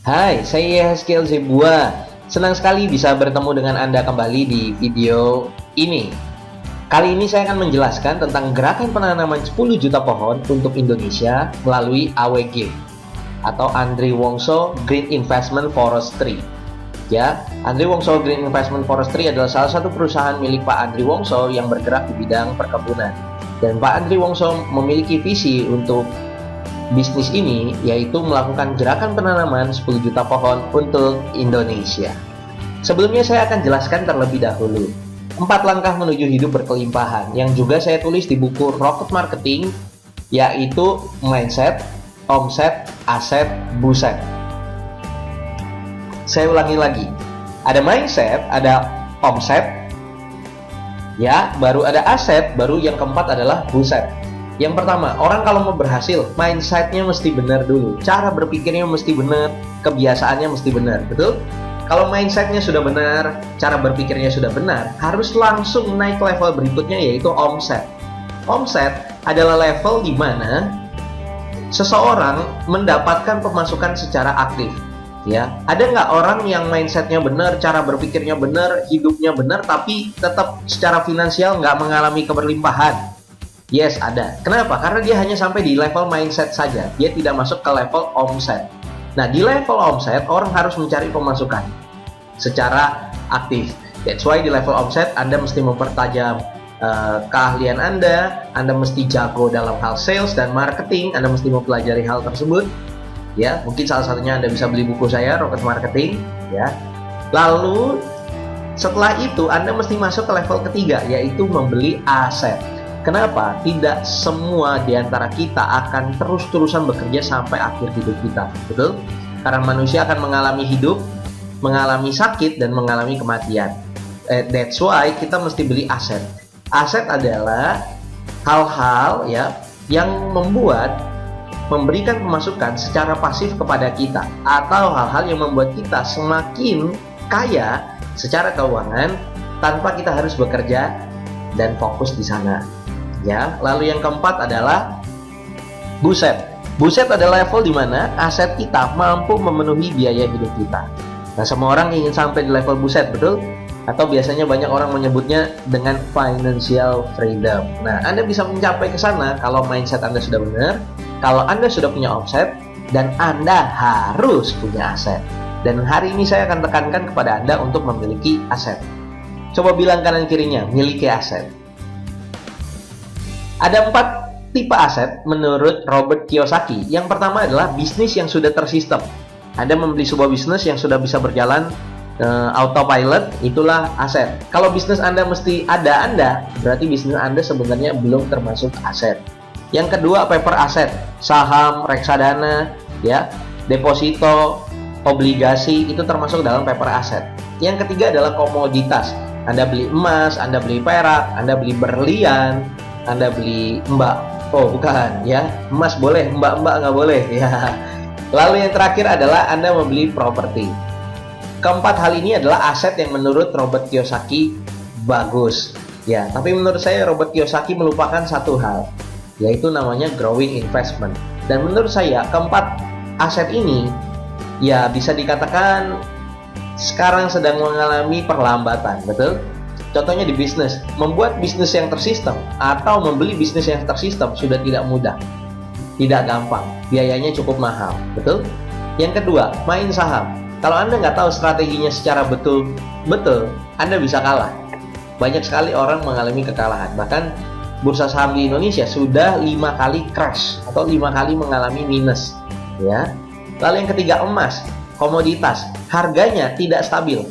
Hai, saya Yehezkiel Zebua. Senang sekali bisa bertemu dengan Anda kembali di video ini. Kali ini saya akan menjelaskan tentang gerakan penanaman 10 juta pohon untuk Indonesia melalui AWG atau Andri Wongso Green Investment Forestry. Ya, Andri Wongso Green Investment Forestry adalah salah satu perusahaan milik Pak Andri Wongso yang bergerak di bidang perkebunan. Dan Pak Andri Wongso memiliki visi untuk bisnis ini, yaitu melakukan gerakan penanaman 10 juta pohon untuk Indonesia. Sebelumnya saya akan jelaskan terlebih dahulu 4 langkah menuju hidup berkelimpahan yang juga saya tulis di buku Rocket Marketing, yaitu mindset, omset, aset, buset. Saya ulangi lagi, ada mindset, ada omset, ya, baru ada aset, baru yang keempat adalah buset. Yang pertama, orang kalau mau berhasil, mindsetnya mesti benar dulu. Cara berpikirnya mesti benar, kebiasaannya mesti benar, betul? Kalau mindsetnya sudah benar, cara berpikirnya sudah benar, harus langsung naik level berikutnya, yaitu omset. Omset adalah level di mana seseorang mendapatkan pemasukan secara aktif. Ya, ada nggak orang yang mindsetnya benar, cara berpikirnya benar, hidupnya benar, tapi tetap secara finansial nggak mengalami keberlimpahan? Yes, ada. Kenapa? Karena dia hanya sampai di level mindset saja. Dia tidak masuk ke level omset. Nah, di level omset, orang harus mencari pemasukan secara aktif. That's why di level omset, Anda mesti mempertajam keahlian Anda mesti jago dalam hal sales dan marketing, Anda mesti mempelajari hal tersebut. Ya, mungkin salah satunya Anda bisa beli buku saya, Rocket Marketing. Ya. Lalu, setelah itu, Anda mesti masuk ke level ketiga, yaitu membeli aset. Kenapa? Tidak semua di antara kita akan terus-terusan bekerja sampai akhir hidup kita, betul? Karena manusia akan mengalami hidup, mengalami sakit, dan mengalami kematian. That's why kita mesti beli aset. Aset adalah hal-hal ya yang memberikan pemasukan secara pasif kepada kita, atau hal-hal yang membuat kita semakin kaya secara keuangan tanpa kita harus bekerja dan fokus di sana. Ya, lalu yang keempat adalah buset. Buset adalah level di mana aset kita mampu memenuhi biaya hidup kita. Nah, semua orang ingin sampai di level buset, betul? Atau biasanya banyak orang menyebutnya dengan financial freedom. Nah, Anda bisa mencapai ke sana kalau mindset Anda sudah benar, kalau Anda sudah punya omset, dan Anda harus punya aset. Dan hari ini saya akan tekankan kepada Anda untuk memiliki aset. Coba bilang kanan kirinya, miliki aset. Ada 4 tipe aset menurut Robert Kiyosaki. Yang pertama adalah bisnis yang sudah tersistem. Anda membeli sebuah bisnis yang sudah bisa berjalan autopilot, itulah aset. Kalau bisnis Anda mesti ada Anda, berarti bisnis Anda sebenarnya belum termasuk aset. Yang kedua, paper aset, saham, reksadana, ya, deposito, obligasi, itu termasuk dalam paper aset. Yang ketiga adalah komoditas. Anda beli emas, Anda beli perak, Anda beli berlian, Anda beli mbak, oh bukan ya, emas boleh, mbak nggak boleh ya. Lalu yang terakhir adalah Anda membeli properti. Keempat hal ini adalah aset yang menurut Robert Kiyosaki bagus ya, tapi menurut saya Robert Kiyosaki melupakan satu hal, yaitu namanya growing investment. Dan menurut saya keempat aset ini ya bisa dikatakan sekarang sedang mengalami perlambatan, betul? Contohnya di bisnis, membuat bisnis yang tersistem atau membeli bisnis yang tersistem sudah tidak mudah, tidak gampang, biayanya cukup mahal, betul? Yang kedua, main saham. Kalau Anda nggak tahu strateginya secara betul, Anda bisa kalah. Banyak sekali orang mengalami kekalahan, bahkan bursa saham di Indonesia sudah 5 kali crash atau 5 kali mengalami minus. Ya. Lalu yang ketiga, emas, komoditas, harganya tidak stabil.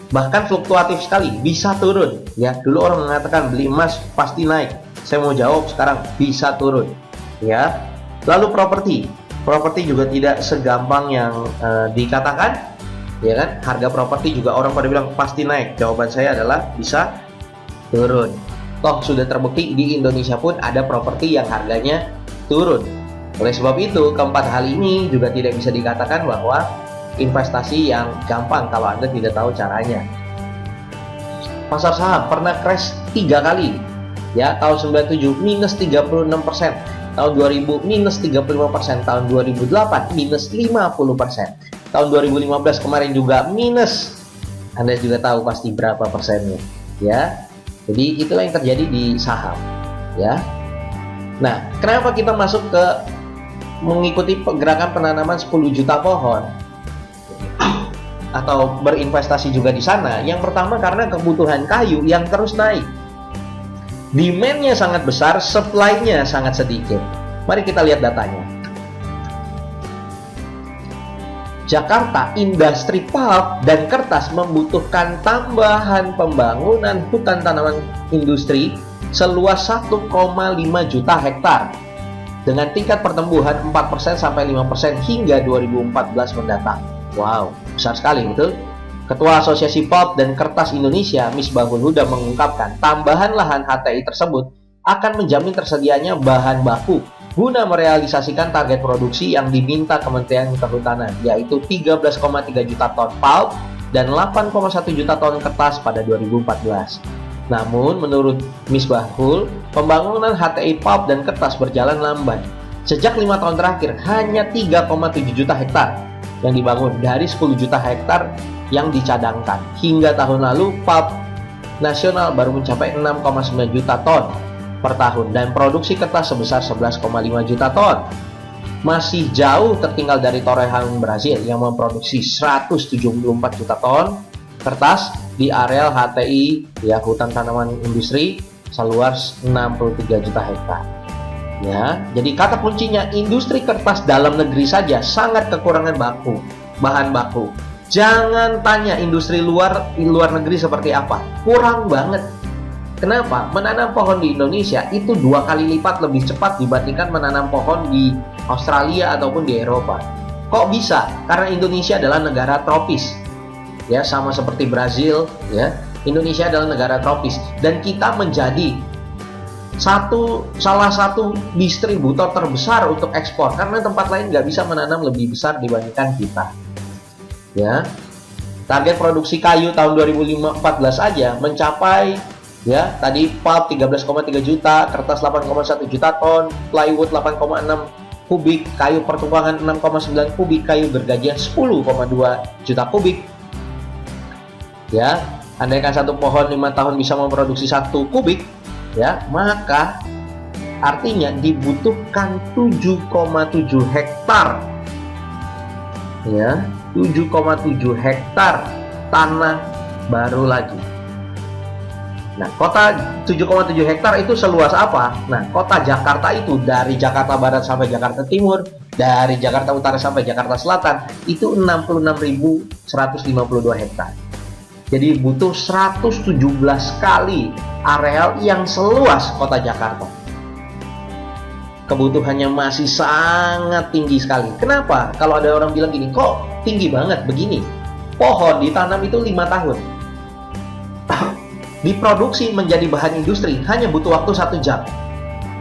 Bahkan fluktuatif sekali, bisa turun. Ya, dulu orang mengatakan beli emas pasti naik. Saya mau jawab sekarang bisa turun. Ya. Lalu properti juga tidak segampang yang dikatakan. Ya kan? Harga properti juga orang pada bilang pasti naik. Jawaban saya adalah bisa turun. Toh sudah terbukti di Indonesia pun ada properti yang harganya turun. Oleh sebab itu, keempat hal ini juga tidak bisa dikatakan bahwa investasi yang gampang kalau Anda tidak tahu caranya. Pasar saham pernah crash 3 kali. Ya, tahun 97 minus 36%. tahun 2000 minus 35%, tahun 2008 minus 50%, tahun 2015 kemarin juga minus. Anda juga tahu pasti berapa persennya, ya. Jadi itulah yang terjadi di saham, ya. Nah, kenapa kita masuk ke mengikuti gerakan penanaman 10 juta pohon atau berinvestasi juga di sana? Yang pertama karena kebutuhan kayu yang terus naik. Demand-nya sangat besar, supply-nya sangat sedikit. Mari kita lihat datanya. Jakarta industri pulp dan kertas membutuhkan tambahan pembangunan hutan tanaman industri seluas 1,5 juta hektar dengan tingkat pertumbuhan 4% sampai 5% hingga 2014 mendatang. Wow, besar sekali, betul? Ketua Asosiasi Pulp dan Kertas Indonesia, Misbahul Huda, mengungkapkan tambahan lahan HTI tersebut akan menjamin tersedianya bahan baku guna merealisasikan target produksi yang diminta Kementerian Kehutanan, yaitu 13,3 juta ton pulp dan 8,1 juta ton kertas pada 2014. Namun, menurut Misbahul, pembangunan HTI pulp dan kertas berjalan lambat. Sejak 5 tahun terakhir, hanya 3,7 juta hektar yang dibangun dari 10 juta hektar yang dicadangkan. Hingga tahun lalu, pulp nasional baru mencapai 6,9 juta ton per tahun dan produksi kertas sebesar 11,5 juta ton. Masih jauh tertinggal dari torehan Brasil yang memproduksi 174 juta ton kertas di areal HTI, ya, hutan tanaman industri, seluas 63 juta hektar. Ya, jadi kata kuncinya industri kertas dalam negeri saja sangat kekurangan bahan baku. Jangan tanya industri luar negeri seperti apa, kurang banget. Kenapa? Menanam pohon di Indonesia itu 2 kali lipat lebih cepat dibandingkan menanam pohon di Australia ataupun di Eropa. Kok bisa? Karena Indonesia adalah negara tropis, ya, sama seperti Brazil, ya. Indonesia adalah negara tropis dan kita menjadi salah satu distributor terbesar untuk ekspor karena tempat lain nggak bisa menanam lebih besar dibandingkan kita, ya. Target produksi kayu tahun 2014 aja mencapai, ya, tadi pulp 13,3 juta, kertas 8,1 juta ton, plywood 8,6 kubik, kayu pertumbuhan 6,9 kubik, kayu gergajian 10,2 juta kubik. Ya, andaikan satu pohon 5 tahun bisa memproduksi 1 kubik, ya, maka artinya dibutuhkan 7,7 hektar. Ya, 7,7 hektar tanah baru lagi. Nah, kota 7,7 hektar itu seluas apa? Nah, kota Jakarta itu dari Jakarta Barat sampai Jakarta Timur, dari Jakarta Utara sampai Jakarta Selatan, itu 66.152 hektar. Jadi butuh 117 kali areal yang seluas kota Jakarta. Kebutuhannya masih sangat tinggi sekali. Kenapa? Kalau ada orang bilang gini, kok tinggi banget begini? Pohon ditanam itu 5 tahun. Diproduksi menjadi bahan industri hanya butuh waktu 1 jam.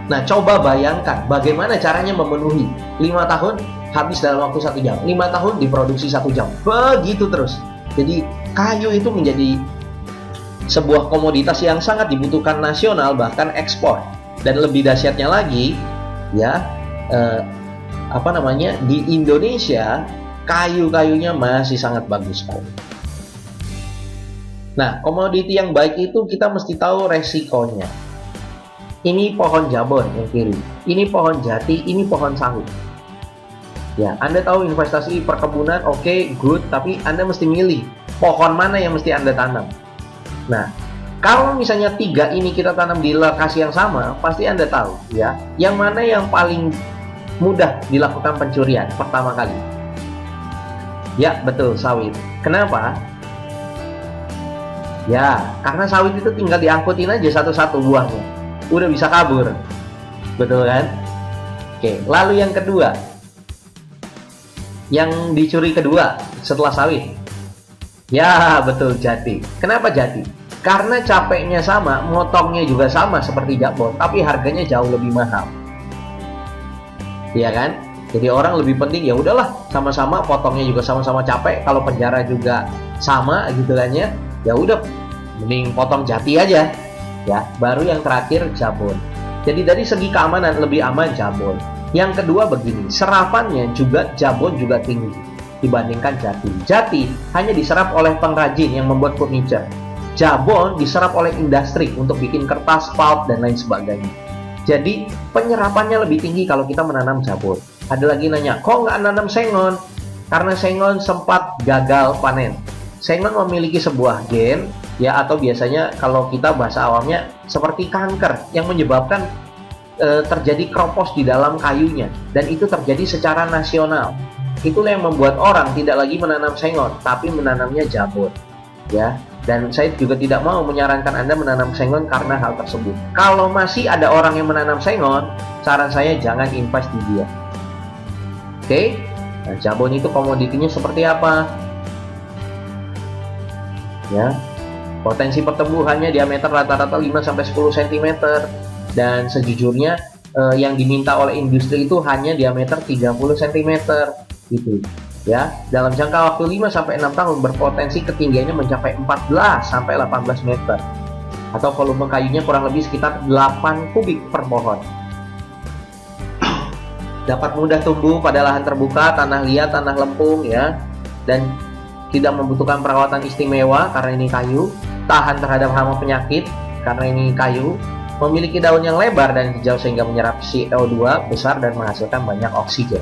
Nah, coba bayangkan bagaimana caranya memenuhi 5 tahun habis dalam waktu 1 jam, 5 tahun diproduksi 1 jam, begitu terus. Jadi kayu itu menjadi sebuah komoditas yang sangat dibutuhkan nasional, bahkan ekspor. Dan lebih dahsyatnya lagi, ya, di Indonesia kayu-kayunya masih sangat bagus sekali. Nah, komoditi yang baik itu kita mesti tahu resikonya. Ini pohon jabon yang kiri, ini pohon jati, ini pohon sawit. Ya, Anda tahu investasi perkebunan, oke, good, tapi Anda mesti milih pohon mana yang mesti Anda tanam. Nah, kalau misalnya 3 ini kita tanam di lokasi yang sama, pasti Anda tahu, ya, yang mana yang paling mudah dilakukan pencurian pertama kali. Ya, betul, sawit. Kenapa? Ya, karena sawit itu tinggal diangkutin aja satu-satu buahnya, udah bisa kabur. Betul kan? Oke, lalu yang kedua, yang dicuri kedua setelah sawit, ya, betul, jati. Kenapa jati? Karena capeknya sama, motongnya juga sama seperti jabon, tapi harganya jauh lebih mahal. Iya kan? Jadi orang lebih penting, ya udahlah, sama-sama potongnya juga sama-sama capek, kalau penjara juga sama gitu kan ya udah, mending potong jati aja. Ya, baru yang terakhir jabon. Jadi dari segi keamanan lebih aman Jabon. Yang kedua begini, serapannya juga Jabon juga tinggi dibandingkan Jati. Jati hanya diserap oleh pengrajin yang membuat furniture. Jabon diserap oleh industri untuk bikin kertas, pulp, dan lain sebagainya. Jadi penyerapannya lebih tinggi kalau kita menanam Jabon. Ada lagi nanya, kok nggak nanam Sengon? Karena Sengon sempat gagal panen. Sengon memiliki sebuah gen, ya, atau biasanya kalau kita bahasa awamnya seperti kanker yang menyebabkan terjadi kropos di dalam kayunya, dan itu terjadi secara nasional. Itulah yang membuat orang tidak lagi menanam Sengon, tapi menanamnya Jabon, ya. Dan saya juga tidak mau menyarankan Anda menanam Sengon karena hal tersebut. Kalau masih ada orang yang menanam Sengon, saran saya jangan invest di dia. Oke? Nah, Jabon itu komoditinya seperti apa? Ya. Potensi pertumbuhannya diameter rata-rata 5-10 cm, dan sejujurnya yang diminta oleh industri itu hanya diameter 30 cm gitu. Ya, dalam jangka waktu 5-6 tahun berpotensi ketinggiannya mencapai 14-18 meter, atau volume kayunya kurang lebih sekitar 8 kubik per pohon. Dapat mudah tumbuh pada lahan terbuka, tanah liat, tanah lempung, ya, dan tidak membutuhkan perawatan istimewa karena ini kayu, tahan terhadap hama penyakit karena ini kayu, memiliki daun yang lebar dan hijau sehingga menyerap CO2 besar dan menghasilkan banyak oksigen.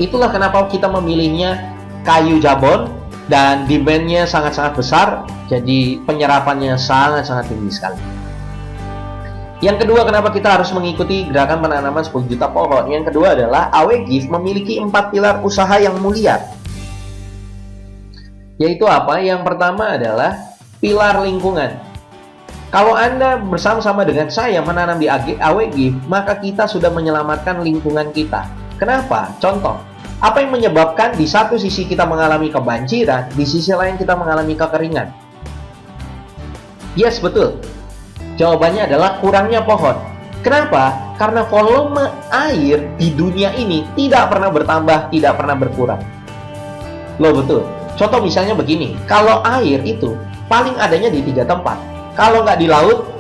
Itulah kenapa kita memilihnya kayu Jabon, dan demand-nya sangat-sangat besar, jadi penyerapannya sangat-sangat tinggi sekali. Yang kedua, kenapa kita harus mengikuti gerakan penanaman 10 juta pohon? Yang kedua adalah AWGIF memiliki 4 pilar usaha yang mulia. Yaitu apa? Yang pertama adalah pilar lingkungan. Kalau Anda bersama-sama dengan saya menanam di AWGIF, maka kita sudah menyelamatkan lingkungan kita. Kenapa? Contoh, apa yang menyebabkan di satu sisi kita mengalami kebanjiran, di sisi lain kita mengalami kekeringan? Yes, betul. Jawabannya adalah kurangnya pohon. Kenapa? Karena volume air di dunia ini tidak pernah bertambah, tidak pernah berkurang. Loh, betul. Contoh misalnya begini, kalau air itu paling adanya di 3 tempat. Kalau nggak di laut,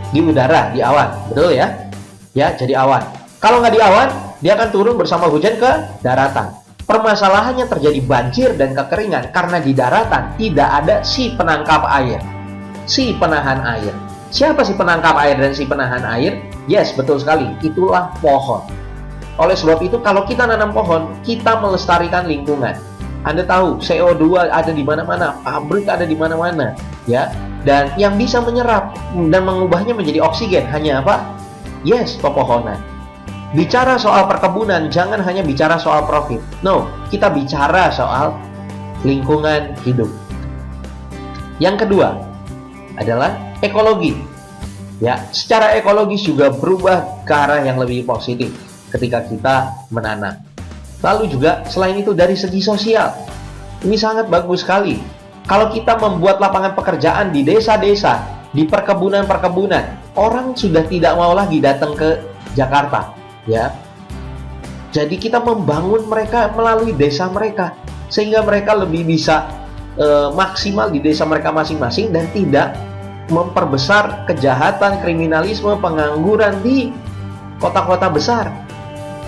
di udara, di awan. Betul ya? Ya, jadi awan. Kalau nggak di awan, dia akan turun bersama hujan ke daratan. Permasalahannya terjadi banjir dan kekeringan karena di daratan tidak ada si penangkap air, si penahan air. Siapa si penangkap air dan si penahan air? Yes, betul sekali. Itulah pohon. Oleh sebab itu, kalau kita nanam pohon, kita melestarikan lingkungan. Anda tahu, CO2 ada di mana-mana, pabrik ada di mana-mana, ya. Dan yang bisa menyerap dan mengubahnya menjadi oksigen hanya apa? Yes, pepohonan. Bicara soal perkebunan, jangan hanya bicara soal profit. No, kita bicara soal lingkungan hidup. Yang kedua adalah ekologi. Ya, secara ekologis juga berubah ke arah yang lebih positif ketika kita menanam. Lalu juga selain itu dari segi sosial, ini sangat bagus sekali. Kalau kita membuat lapangan pekerjaan di desa-desa, di perkebunan-perkebunan, orang sudah tidak mau lagi datang ke Jakarta, ya. Jadi kita membangun mereka melalui desa mereka, sehingga mereka lebih bisa maksimal di desa mereka masing-masing dan tidak memperbesar kejahatan, kriminalisme, pengangguran di kota-kota besar.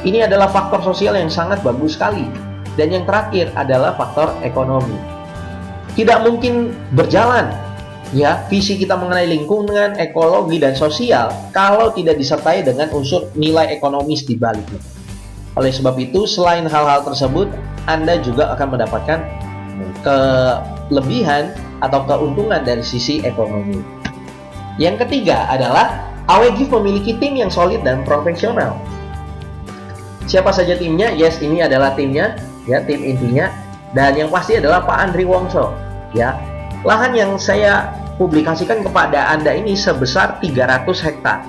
Ini adalah faktor sosial yang sangat bagus sekali. Dan yang terakhir adalah faktor ekonomi. Tidak mungkin berjalan, ya, visi kita mengenai lingkungan, ekologi, dan sosial kalau tidak disertai dengan unsur nilai ekonomis di baliknya. Oleh sebab itu, selain hal-hal tersebut, Anda juga akan mendapatkan kelebihan atau keuntungan dari sisi ekonomi. Yang ketiga adalah AWGIF memiliki tim yang solid dan profesional. Siapa saja timnya? Yes, ini adalah timnya, ya, tim intinya. Dan yang pasti adalah Pak Andri Wongso, ya. Lahan yang saya publikasikan kepada Anda ini sebesar 300 hektar,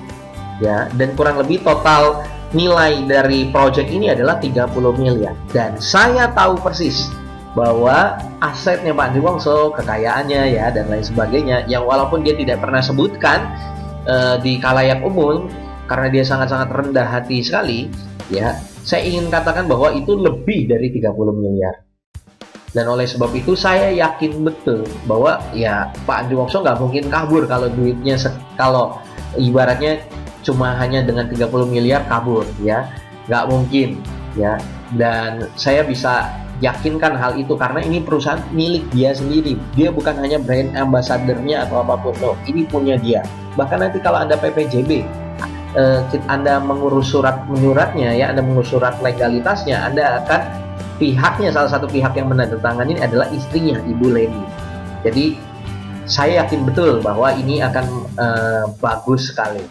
ya, dan kurang lebih total nilai dari proyek ini adalah 30 miliar. Dan saya tahu persis bahwa asetnya Pak Andri Wongso, kekayaannya, ya, dan lain sebagainya, yang walaupun dia tidak pernah sebutkan di khalayak umum karena dia sangat-sangat rendah hati sekali, ya, saya ingin katakan bahwa itu lebih dari 30 miliar. Dan oleh sebab itu saya yakin betul bahwa ya Pak Andri Wongso nggak mungkin kabur kalau duitnya, kalau ibaratnya cuma hanya dengan 30 miliar kabur ya, nggak mungkin ya. Dan saya bisa yakinkan hal itu karena ini perusahaan milik dia sendiri. Dia bukan hanya brand ambassador-nya atau apapun, no, ini punya dia. Bahkan nanti kalau Anda PPJB, Anda mengurus surat menyuratnya ya, Anda mengurus surat legalitasnya, Anda akan pihaknya, salah satu pihak yang menandatangani adalah istrinya, Ibu Leni. Jadi saya yakin betul bahwa ini akan bagus sekali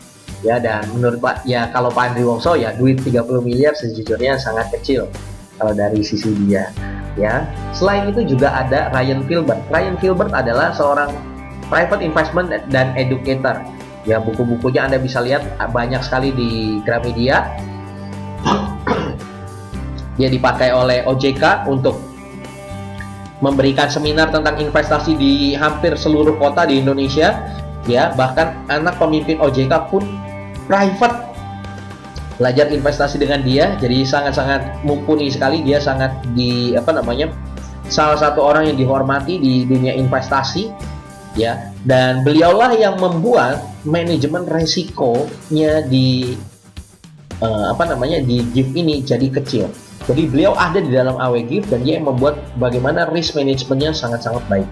ya. Dan menurut Pak ya, kalau Pak Andri Wongso ya, duit 30 miliar sejujurnya sangat kecil kalau dari sisi dia ya. Selain itu juga ada Ryan Filbert. Ryan Filbert adalah seorang private investment dan educator ya. Buku-bukunya Anda bisa lihat banyak sekali di Gramedia. Dia dipakai oleh OJK untuk memberikan seminar tentang investasi di hampir seluruh kota di Indonesia ya. Bahkan anak pemimpin OJK pun private belajar investasi dengan dia. Jadi sangat-sangat mumpuni sekali. Dia sangat salah satu orang yang dihormati di dunia investasi ya. Dan beliaulah yang membuat manajemen resikonya di di GIF ini jadi kecil. Jadi beliau ada di dalam AWGIF dan dia yang membuat bagaimana risk manajemennya sangat-sangat baik.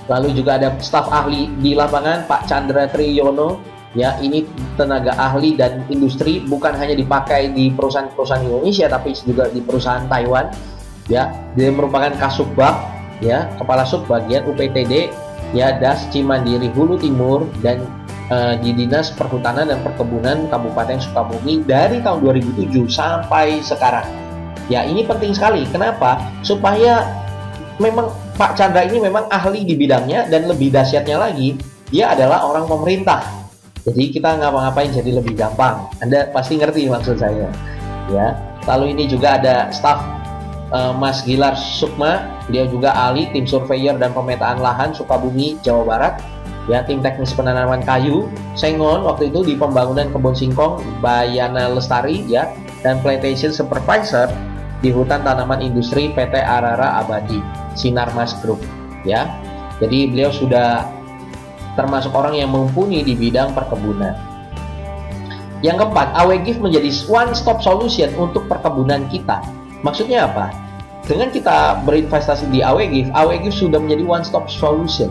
Lalu juga ada staf ahli di lapangan, Pak Chandra Triyono ya. Ini tenaga ahli dan industri, bukan hanya dipakai di perusahaan-perusahaan Indonesia tapi juga di perusahaan Taiwan ya. Dia merupakan Kasubag ya, kepala sub bagian UPTD ya, Das Cimandiri Hulu Timur, dan di Dinas Perhutanan dan Perkebunan Kabupaten Sukabumi dari tahun 2007 sampai sekarang. Ya, ini penting sekali. Kenapa? Supaya memang Pak Chandra ini memang ahli di bidangnya, dan lebih dahsyatnya lagi, dia adalah orang pemerintah. Jadi kita ngapa-ngapain jadi lebih gampang. Anda pasti ngerti maksud saya. Ya. Lalu ini juga ada staf Mas Gilar Sukma, dia juga ahli tim surveyor dan pemetaan lahan Sukabumi, Jawa Barat. Ya, tim teknis penanaman kayu Sengon waktu itu di pembangunan kebun singkong Bayana Lestari ya, dan plantation supervisor di hutan tanaman industri PT Arara Abadi Sinarmas Group ya. Jadi beliau sudah termasuk orang yang mumpuni di bidang perkebunan. Yang keempat, AWGIF menjadi one stop solution untuk perkebunan kita. Maksudnya apa? Dengan kita berinvestasi di AWGIF, AWGIF sudah menjadi one stop solution.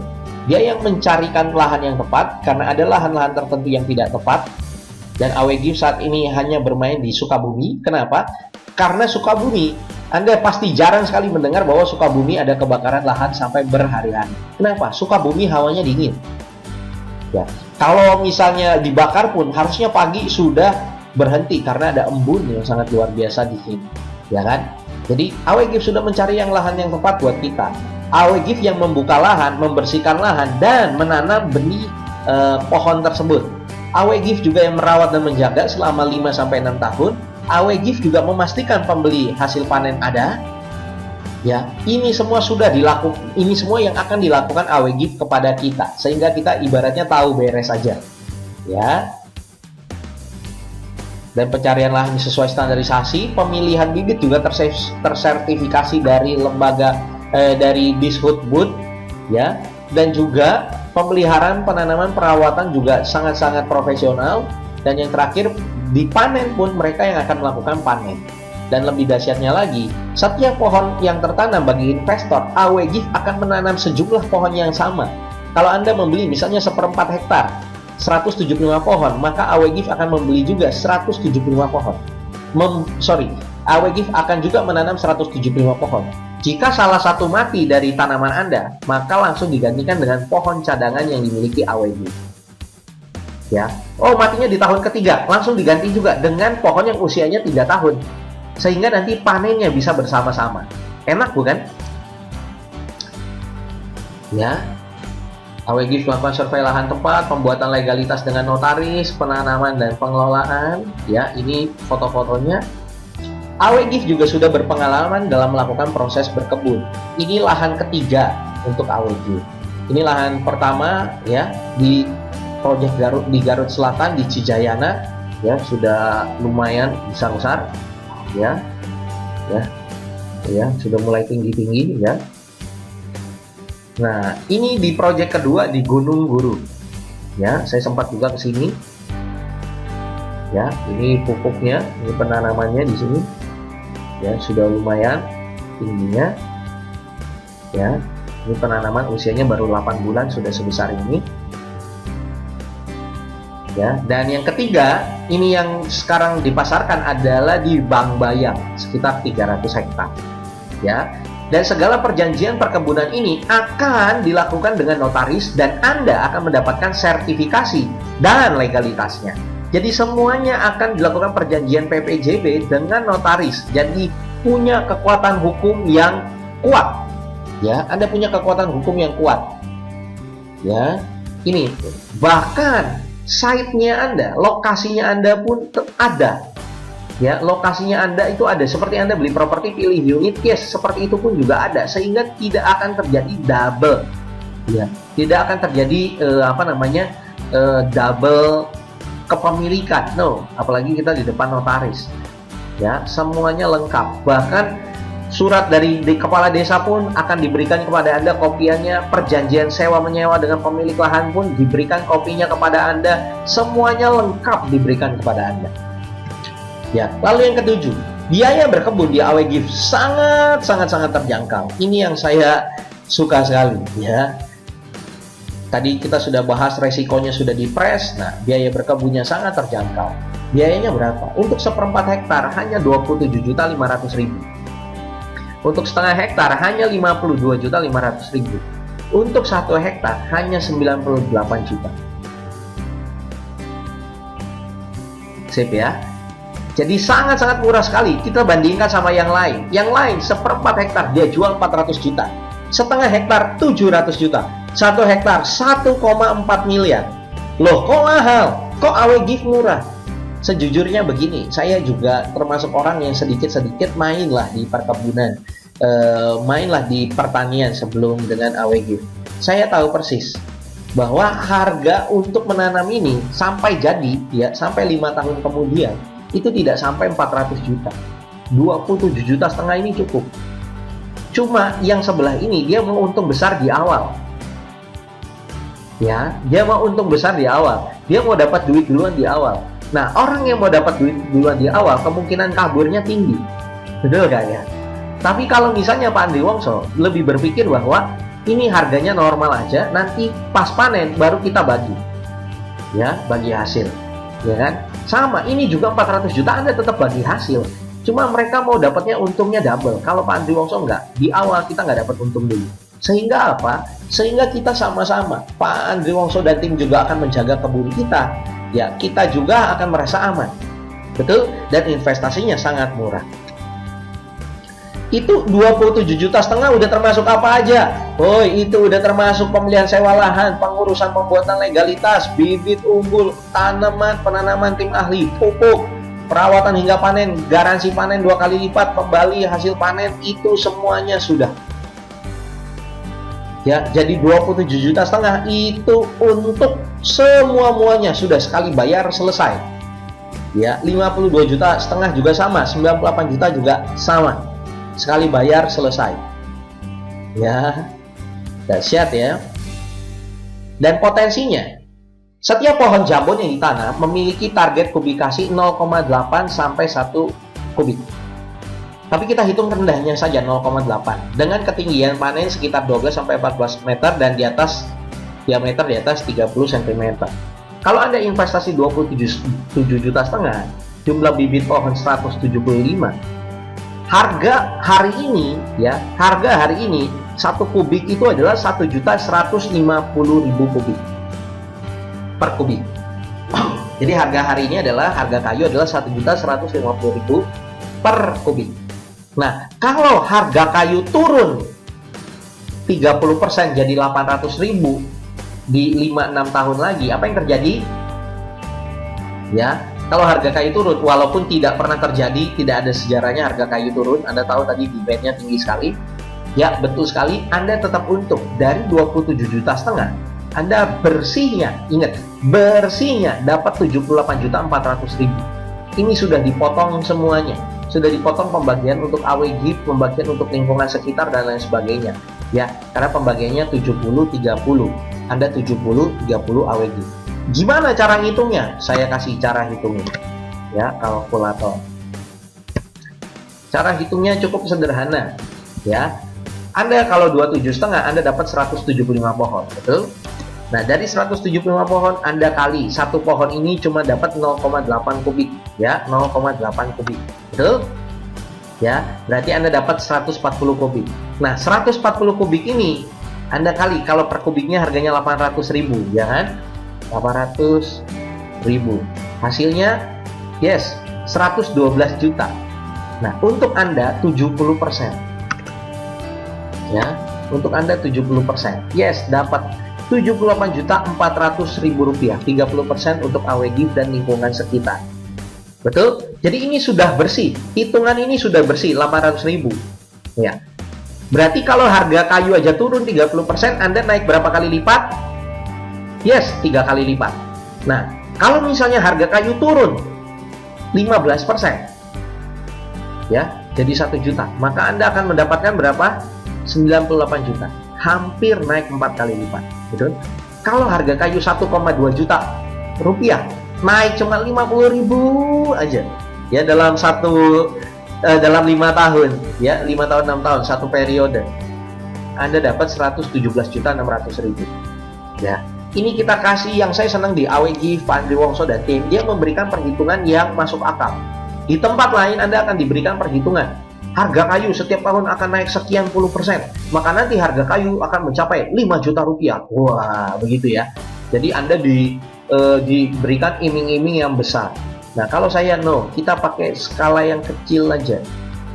Dia yang mencarikan lahan yang tepat, karena ada lahan-lahan tertentu yang tidak tepat. Dan AWGIF saat ini hanya bermain di Sukabumi. Kenapa? Karena Sukabumi, Anda pasti jarang sekali mendengar bahwa Sukabumi ada kebakaran lahan sampai berhari-hari. Kenapa? Sukabumi hawanya dingin. Ya, kalau misalnya dibakar pun harusnya pagi sudah berhenti karena ada embun yang sangat luar biasa di sini. Ya kan? Jadi AWGIF sudah mencari yang lahan yang tepat buat kita. AWGIF yang membuka lahan, membersihkan lahan, dan menanam benih pohon tersebut. AWGIF juga yang merawat dan menjaga selama 5-6 tahun. AWGIF juga memastikan pembeli hasil panen ada. Ya, ini semua sudah dilakukan. Ini semua yang akan dilakukan AWGIF kepada kita, sehingga kita ibaratnya tahu beres saja. Ya. Dan pencarian lahan sesuai standarisasi, pemilihan bibit juga tersertifikasi dari lembaga dari Dishutbud ya, dan juga pemeliharaan, penanaman, perawatan juga sangat-sangat profesional. Dan yang terakhir, dipanen pun mereka yang akan melakukan panen. Dan lebih dahsyatnya lagi, setiap pohon yang tertanam bagi investor, AWGIF akan menanam sejumlah pohon yang sama. Kalau Anda membeli misalnya 1/4 hektar 175 pohon, maka AWGIF akan membeli juga 175 pohon. AWGIF akan juga menanam 175 pohon. Jika salah satu mati dari tanaman Anda, maka langsung digantikan dengan pohon cadangan yang dimiliki AWGIF. Ya. Oh, matinya di tahun ketiga, langsung diganti juga dengan pohon yang usianya 3 tahun. Sehingga nanti panennya bisa bersama-sama. Enak bukan? Ya. AWGIF melakukan survei lahan tempat, pembuatan legalitas dengan notaris, penanaman dan pengelolaan. Ya, ini foto-fotonya. AWGIF juga sudah berpengalaman dalam melakukan proses berkebun. Ini lahan ketiga untuk AWGIF. Ini lahan pertama ya di proyek Garut, di Garut Selatan di Cijayana ya, sudah lumayan besar-besar ya. Sudah mulai tinggi-tinggi ya. Nah, ini di proyek kedua di Gunung Guru. Ya, saya sempat juga ke sini. Ya, ini pupuknya, ini penanamannya di sini. Ya, sudah lumayan tingginya. Ya, ini penanaman usianya baru 8 bulan sudah sebesar ini. Ya, dan yang ketiga, ini yang sekarang dipasarkan adalah di Bank Bayang sekitar 300 hektar. Ya, dan segala perjanjian perkebunan ini akan dilakukan dengan notaris dan Anda akan mendapatkan sertifikasi dan legalitasnya. Jadi semuanya akan dilakukan perjanjian PPJB dengan notaris. Jadi punya kekuatan hukum yang kuat. Ya, Anda punya kekuatan hukum yang kuat. Ya, ini bahkan site-nya Anda, lokasinya Anda pun ada. Ya, lokasinya Anda itu ada. Seperti Anda beli properti pilih unit, yes, seperti itu pun juga ada, sehingga tidak akan terjadi double. Ya, tidak akan terjadi double kepemilikan. No, apalagi kita di depan notaris. Ya, semuanya lengkap. Bahkan surat dari kepala desa pun akan diberikan kepada Anda kopiannya. Perjanjian sewa menyewa dengan pemilik lahan pun diberikan kopinya kepada Anda. Semuanya lengkap diberikan kepada Anda. Ya, lalu yang ketujuh, biaya berkebun di AW Gift sangat terjangkau. Ini yang saya suka sekali, ya. Tadi kita sudah bahas resikonya sudah dipres. Nah, biaya berkebunnya sangat terjangkau. Biayanya berapa? Untuk 1/4 hektar hanya 27.500.000. Untuk setengah hektar hanya 52.500.000. Untuk 1 hektar hanya 98 juta. Sip ya. Jadi sangat murah sekali. Kita bandingkan sama yang lain. Yang lain 1/4 hektar dia jual 400 juta. Setengah hektar 700 juta. 1 hektar 1,4 miliar. Loh, kok mahal? Kok AW Gift murah? Sejujurnya begini, saya juga termasuk orang yang sedikit-sedikit mainlah di perkebunan, mainlah di pertanian sebelum dengan AW Gift. Saya tahu persis bahwa harga untuk menanam ini sampai jadi, ya, sampai 5 tahun kemudian itu tidak sampai 400 juta. 27,5 juta ini cukup. Cuma yang sebelah ini dia mau untung besar di awal. Ya, dia mau untung besar di awal. Dia mau dapat duit duluan di awal. Nah, orang yang mau dapat duit duluan di awal kemungkinan kaburnya tinggi. Betul gak ya? Tapi kalau misalnya Pak Andri Wongso lebih berpikir bahwa ini harganya normal aja, nanti pas panen baru kita bagi. Ya, bagi hasil. Ya kan? Sama, ini juga 400 juta Anda tetap bagi hasil. Cuma mereka mau dapatnya untungnya double. Kalau Pak Andri Wongso enggak, di awal kita nggak dapat untung dulu. Sehingga apa? Sehingga kita sama-sama, Pak Andri Wongso dan tim juga akan menjaga kebun kita. Ya, kita juga akan merasa aman. Betul? Dan investasinya sangat murah. Itu 27,5 juta udah termasuk apa aja? Oh, itu udah termasuk pembelian sewa lahan, pengurusan pembuatan legalitas, bibit unggul, tanaman, penanaman tim ahli, pupuk, perawatan hingga panen, garansi panen 2 kali lipat, kembali hasil panen, itu semuanya sudah. Ya, jadi 27,5 juta itu untuk semua-muanya sudah sekali bayar selesai. Ya, 52,5 juta juga sama, 98 juta juga sama. Sekali bayar selesai. Ya, dahsyat ya. Dan potensinya, setiap pohon jambon yang ditanam memiliki target kubikasi 0,8 sampai 1 kubik. Tapi kita hitung rendahnya saja 0,8 dengan ketinggian panen sekitar 12 sampai 14 meter dan diameter di atas 30 cm. Kalau Anda investasi 27,5 juta, jumlah bibit pohon 175. Harga hari ini 1 kubik itu adalah 1.150.000 kubik per kubik. Jadi harga hari ini adalah harga kayu adalah 1.150.000 per kubik. Nah, kalau harga kayu turun 30% jadi 800.000 di 5-6 tahun lagi, apa yang terjadi? Ya, kalau harga kayu turun, walaupun tidak pernah terjadi, tidak ada sejarahnya harga kayu turun. Anda tahu tadi demandnya tinggi sekali. Ya, betul sekali, Anda tetap untung. Dari 27,5 juta, Anda bersihnya, ingat, bersihnya dapat 78.400.000. Ini sudah dipotong semuanya. Sudah dipotong pembagian untuk AW Gift, pembagian untuk lingkungan sekitar dan lain sebagainya. Ya, karena pembagiannya 70-30. Anda 70-30 AW Gift. Gimana cara ngitungnya? Saya kasih cara hitungnya. ya, kalkulator. Cara hitungnya cukup sederhana, ya. Anda kalau 27,5 Anda dapat 175 pohon, betul? Nah, dari 175 pohon Anda kali satu pohon ini cuma dapat 0,8 kubik, ya, 0,8 kubik. Betul? Ya, berarti Anda dapat 140 kubik. Nah, 140 kubik ini Anda kali, kalau per kubiknya harganya 800.000, ya kan? 800.000. Hasilnya yes, 112 juta. Nah, untuk Anda 70%. Ya, untuk Anda 70%. Yes, dapat 78.400.000 rupiah, 30% untuk AW-Gift dan lingkungan sekitar. Betul? Jadi ini sudah bersih, hitungan ini sudah bersih, 800.000. Ya. Berarti kalau harga kayu aja turun 30%, Anda naik berapa kali lipat? Yes, 3 kali lipat. Nah, kalau misalnya harga kayu turun 15%, ya, jadi 1 juta, maka Anda akan mendapatkan berapa? 98 juta. Hampir naik 4 kali lipat, betul? Kalau harga kayu 1,2 juta rupiah, naik cuma 50.000 aja, ya, dalam 5 tahun, ya, 5 tahun 6 tahun satu periode, Anda dapat 117.600.000. Ya, ini kita kasih, yang saya senang di AW-Gift, Pak Andri Wongso dan tim, dia memberikan perhitungan yang masuk akal. Di tempat lain Anda akan diberikan perhitungan harga kayu setiap tahun akan naik sekian puluh persen, maka nanti harga kayu akan mencapai 5 juta rupiah. Wah, begitu ya. Jadi Anda diberikan iming-iming yang besar. Nah, kalau saya kita pakai skala yang kecil aja.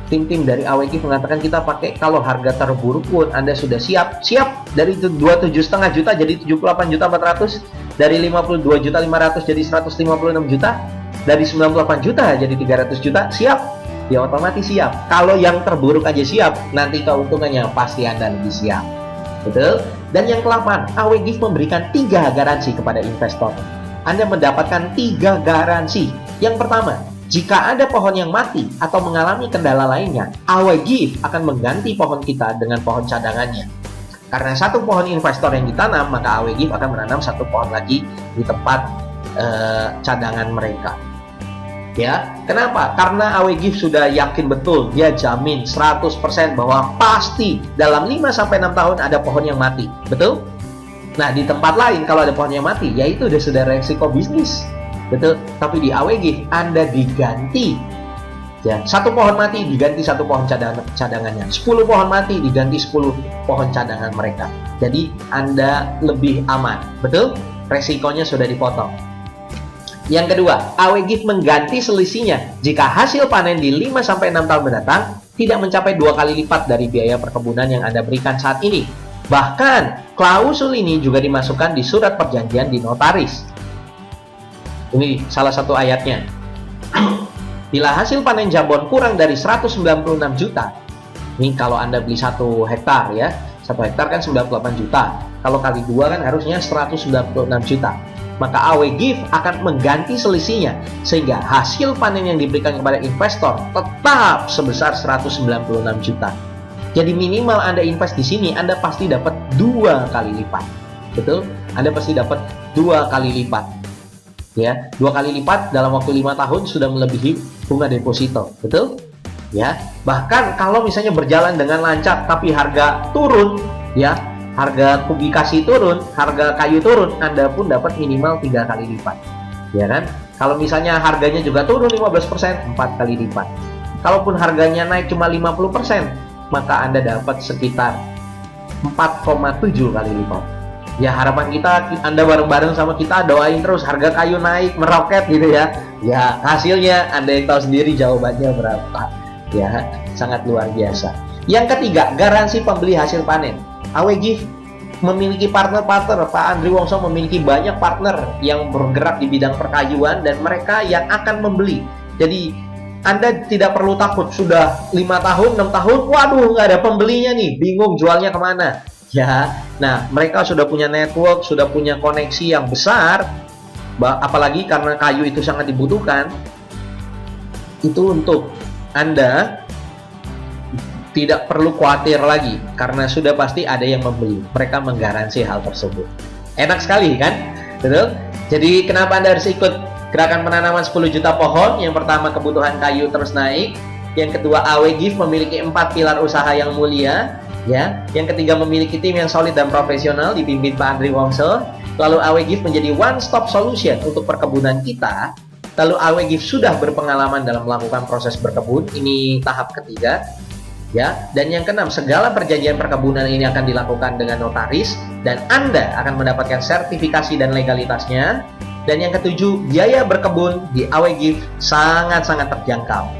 Tim-tim dari AW-Gift mengatakan kita pakai kalau harga terburuk pun Anda sudah siap dari 27,5 juta jadi 78.400, dari 52.500 jadi 156 juta, dari 98 juta jadi 300 juta, siap? Ya, otomatis siap. Kalau yang terburuk aja siap, nanti keuntungannya pasti Anda lebih siap. Betul? Dan yang ke-8, AW-Gift memberikan 3 garansi kepada investor. Anda mendapatkan 3 garansi. Yang pertama, jika ada pohon yang mati atau mengalami kendala lainnya, AW-Gift akan mengganti pohon kita dengan pohon cadangannya. Karena satu pohon investor yang ditanam, maka AW-Gift akan menanam satu pohon lagi di tempat cadangan mereka. Ya, kenapa? Karena AW-Gift sudah yakin betul, dia jamin 100% bahwa pasti dalam 5-6 tahun ada pohon yang mati. Betul? Nah, di tempat lain kalau ada pohon yang mati, yaitu sudah resiko bisnis. Betul? Tapi di AW-Gift Anda diganti. Ya, satu pohon mati diganti satu pohon cadangannya. 10 pohon mati diganti 10 pohon cadangan mereka. Jadi Anda lebih aman. Betul? Resikonya sudah dipotong. Yang kedua, AW-Gift mengganti selisihnya jika hasil panen di 5-6 tahun mendatang tidak mencapai 2 kali lipat dari biaya perkebunan yang Anda berikan saat ini. Bahkan, klausul ini juga dimasukkan di surat perjanjian di notaris. Ini salah satu ayatnya. Bila hasil panen jabon kurang dari 196 juta, ini kalau Anda beli 1 hektar ya, 1 hektar kan 98 juta. Kalau kali 2 kan harusnya 196 juta. Maka AW-Gift akan mengganti selisihnya sehingga hasil panen yang diberikan kepada investor tetap sebesar 196 juta. Jadi minimal Anda invest di sini, Anda pasti dapat 2 kali lipat. Betul? Anda pasti dapat 2 kali lipat. Ya, 2 kali lipat dalam waktu 5 tahun sudah melebihi bunga deposito. Betul? Ya. Bahkan kalau misalnya berjalan dengan lancar tapi harga turun, ya, harga kubikasi turun, harga kayu turun, Anda pun dapat minimal 3 kali lipat. Ya kan? Kalau misalnya harganya juga turun 15%, 4 kali lipat. Kalaupun harganya naik cuma 50%, maka Anda dapat sekitar 4,7 kali lipat. Ya, harapan kita Anda bareng-bareng sama kita doain terus harga kayu naik meroket gitu ya. Ya, hasilnya Anda yang tahu sendiri jawabannya berapa. Ya, sangat luar biasa. Yang ketiga, garansi pembeli hasil panen. AW-Gift memiliki partner-partner. Pak Andri Wongso memiliki banyak partner yang bergerak di bidang perkayuan dan mereka yang akan membeli. Jadi Anda tidak perlu takut sudah 5 tahun, 6 tahun, waduh nggak ada pembelinya nih, bingung jualnya kemana. Ya, nah mereka sudah punya network, sudah punya koneksi yang besar, apalagi karena kayu itu sangat dibutuhkan. Itu untuk Anda tidak perlu khawatir lagi karena sudah pasti ada yang membeli. Mereka menggaransi hal tersebut. Enak sekali kan? Betul? Jadi kenapa Anda harus ikut Gerakan penanaman 10 juta pohon. Yang pertama, kebutuhan kayu terus naik. Yang kedua, AW Gift memiliki 4 pilar usaha yang mulia. Ya, yang ketiga, memiliki tim yang solid dan profesional dipimpin Pak Andri Wongso. Lalu AW Gift menjadi one stop solution untuk perkebunan kita. Lalu AW Gift sudah berpengalaman dalam melakukan proses berkebun. Ini tahap ketiga. Ya, dan yang keenam, segala perjanjian perkebunan ini akan dilakukan dengan notaris dan Anda akan mendapatkan sertifikasi dan legalitasnya. Dan yang ketujuh, biaya berkebun di AW Gift sangat-sangat terjangkau.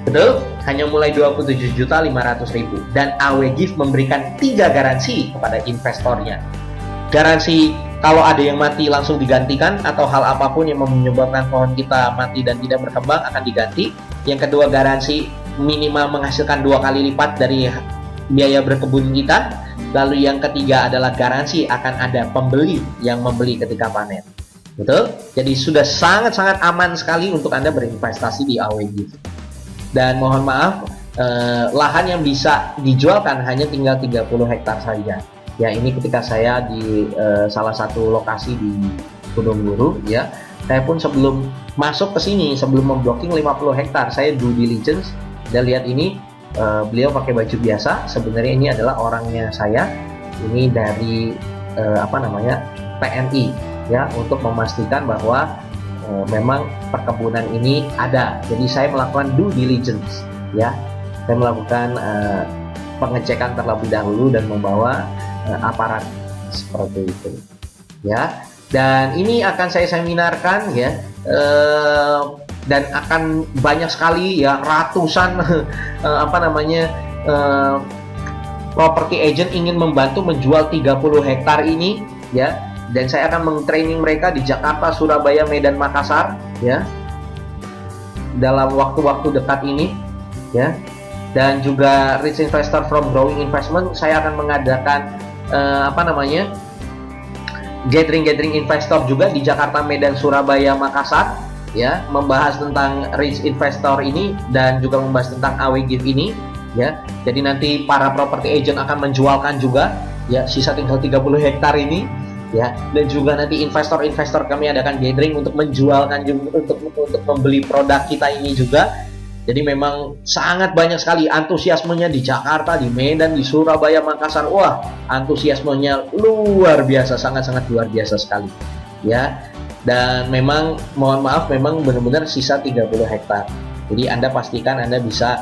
Betul, hanya mulai 27.500.000 dan AW Gift memberikan 3 garansi kepada investornya. Garansi kalau ada yang mati langsung digantikan atau hal apapun yang menyebabkan pohon kita mati dan tidak berkembang akan diganti. Yang kedua, garansi minimal menghasilkan 2 kali lipat dari biaya berkebun kita. Lalu yang ketiga adalah garansi akan ada pembeli yang membeli ketika panen. Betul? Jadi sudah sangat-sangat aman sekali untuk Anda berinvestasi di AW Gift. Dan mohon maaf, lahan yang bisa dijualkan hanya tinggal 30 hektar saja. Ya, ini ketika saya di salah satu lokasi di Gunung Guru, ya. Saya pun sebelum masuk ke sini, sebelum memblocking 50 hektar, saya due diligence dan lihat ini beliau pakai baju biasa. Sebenarnya ini adalah orangnya saya. Ini dari PNI, ya, untuk memastikan bahwa memang perkebunan ini ada. Jadi saya melakukan due diligence, ya. Saya melakukan pengecekan terlebih dahulu dan membawa aparat seperti itu, ya. Dan ini akan saya seminarkan, ya, dan akan banyak sekali, ya, ratusan property agent ingin membantu menjual 30 hektar ini, ya. Dan saya akan meng-training mereka di Jakarta, Surabaya, Medan, Makassar, ya, dalam waktu-waktu dekat ini, ya. Dan juga Rich Investor from Growing Investment, saya akan mengadakan gathering investor juga di Jakarta, Medan, Surabaya, Makassar, ya, membahas tentang Rich Investor ini dan juga membahas tentang AW Gift ini, ya. Jadi nanti para property agent akan menjualkan juga, ya, sisa tinggal 30 hektar ini, ya. Dan juga nanti investor-investor kami adakan gathering untuk menjualkan juga, untuk membeli produk kita ini juga. Jadi memang sangat banyak sekali antusiasmenya di Jakarta, di Medan, di Surabaya, Makassar. Wah, antusiasmenya luar biasa, sangat-sangat luar biasa sekali, ya. Dan memang mohon maaf, memang benar-benar sisa 30 hektar. Jadi Anda pastikan Anda bisa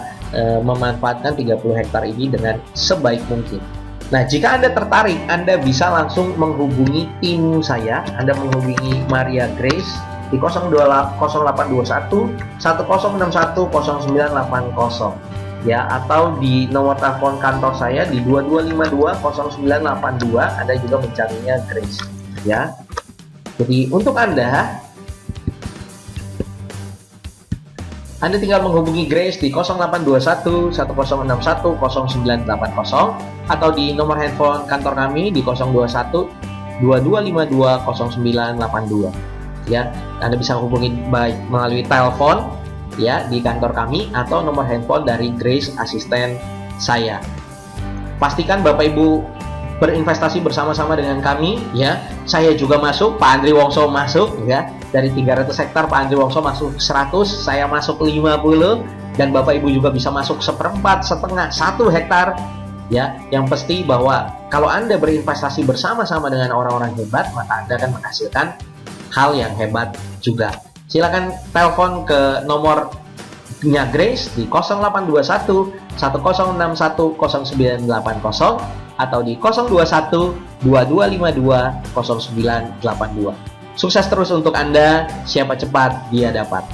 memanfaatkan 30 hektar ini dengan sebaik mungkin. Nah, jika Anda tertarik, Anda bisa langsung menghubungi tim saya. Anda menghubungi Maria Grace di 0821 1061 0980, ya, atau di nomor telepon kantor saya di 2252 0982. Anda juga mencarinya Grace, ya. Jadi untuk Anda tinggal menghubungi Grace di 0821 1061 0980 atau di nomor handphone kantor kami di 021 2252 0982. Ya, Anda bisa hubungi baik melalui telepon, ya, di kantor kami atau nomor handphone dari Grace, asisten saya. Pastikan Bapak Ibu berinvestasi bersama-sama dengan kami, ya. Saya juga masuk, Pak Andri Wongso masuk, ya. Dari 300 hektar Pak Andri Wongso masuk 100, saya masuk 50, dan Bapak Ibu juga bisa masuk 1/4, setengah, 1 hektar, ya. Yang pasti bahwa kalau Anda berinvestasi bersama-sama dengan orang-orang hebat, maka Anda akan menghasilkan hal yang hebat juga. Silakan telepon ke nomornya Grace di 0821 1061 0980 atau di 021 2252 0982. Sukses terus untuk Anda, siapa cepat dia dapat.